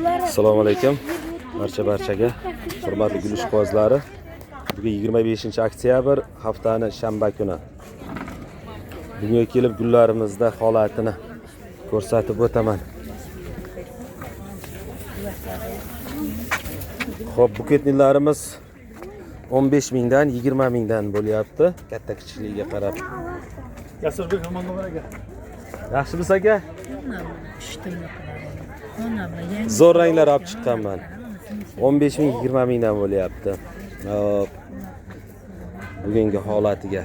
Assalomu alaykum. Barchaga hurmatli gul ishqibozlari. Bugun 25-oktyabr, haftani shanba kuni. Bunga kelib gullarimizda holatini ko'rsatib o'taman. Xo'p, buketlarimiz 15 mingdan 20 mingdan bo'lyapti, katta kichikligiga qarab. Yasurbek Hamonova aka. Yaxshimiz aka? Zo'r ranglar olib chiqqanman. 15 ming 20 mingdan bo'lyapti. Bugungi holatiga.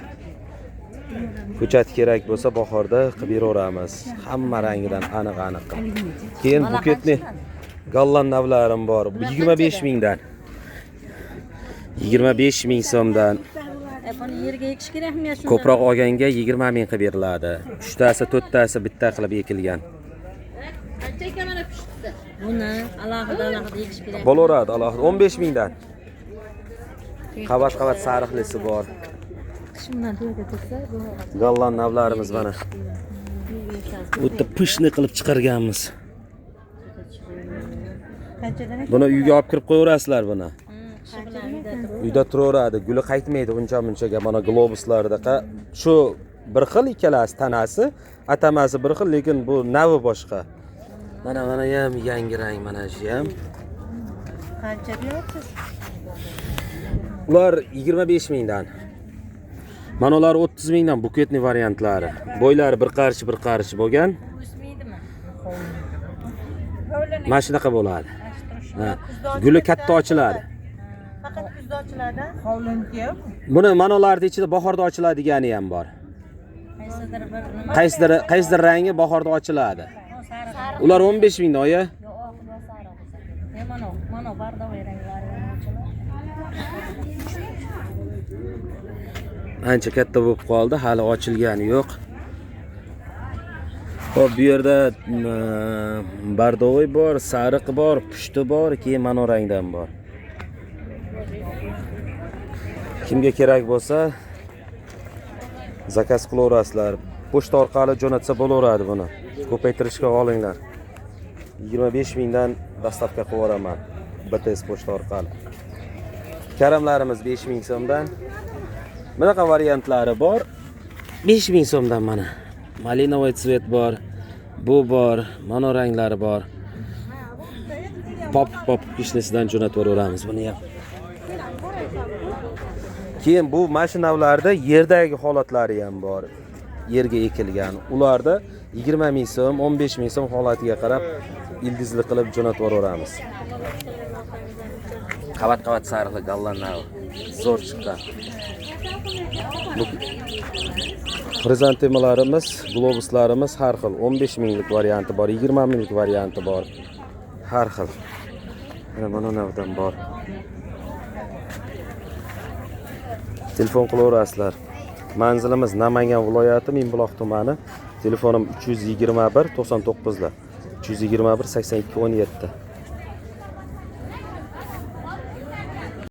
Ko'chat kerak bo'lsa bahorda qilib beraveramiz. Hamma rangidan aniq-aniq. Keyin buketni golland navlarim bor. 25 mingdan. 25 ming so'mdan. Yerga ekish kerakmi shunda? Ko'proq olganga 20 ming qilib beriladi. 3tasi, 4tasi bitta qilib ekilgan. Qancha ekan mana pishdi? Buni alohida ekish kerak. Bo'laveradi, alohida 15 mingdan. Qavat sariqlisi bor. Shundan to'yda tursa, bu Golland navlarimiz mana. O'tda pishni qilib chiqarganmiz. qanchadan ekan? Buni uyga olib kirib qo'yaverasizlar buni. Uyda turaveradi, guli qaytmaydi uncha-munchaga. Mana globuslardaqa shu bir xil ikkalasi tanasi, atamasi bir xil, lekin bu navi boshqa. Mana ham yangi rang, mana shu ham. Qancha deyapsiz? Ular 25 mingdan. Mana ular 30 mingdan buketni variantlari. Bo'ylari bir qarich bo'lgan. O'smaydimi? Mana shunaqa bo'ladi. Ha, guli katta ochiladi. Faqat kuzda ochiladi. Hovliniki yo'q. Buni manolarning ichida bahorda ochiladigani ham bor. Qaysidir bir nima? Qaysidir rangi bahorda ochiladi. Ular 15 mingdan, oyi. Yo'q, oq va sariq. Mana bardovoy ranglari ham ochiladi. Ancha katta bo'lib qoldi, hali ochilgani yo'q. Xo'p, bu yerda bardovoy bor, sariq bor, pushti bor, keyin mana rangdan bor. Kimga kerak bo'lsa, zakaz qilaverasizlar. Pochta orqali jo'natsa bo'laveradi buni. Ko'paytirishga olinglar. 25 mingdan dastavka qilib yuboraman. BTS pochta orqali. Karamlarimiz 5 ming so'mdan. Bunaqa variantlari bor. 5 ming so'mdan mana. Malinovoy tsvet bor. Bu bor, mana ranglari bor. Pop kishnisidan jo'natib yuboramiz buni ham. Keyin bu mashinavlarda yerdagi holatlari ham bor. Yerga ekilgan. Ularda 20 ming so'm, 15 ming so'm holatiga qarab ildizli qilib jo'natib yuboramiz. Qavat sariqli golland navi. Zo'r chiqqan. Bu prezentemalarimiz, globuslarimiz har xil. 15 minglik varianti bor, 20 minglik varianti bor. Har xil. Mana navdan bor. Telefon qilaverasizlar. Manzilimiz Namangan viloyati Mingbuloq tumani. Telefonim 321 99 lar. 321 82 17.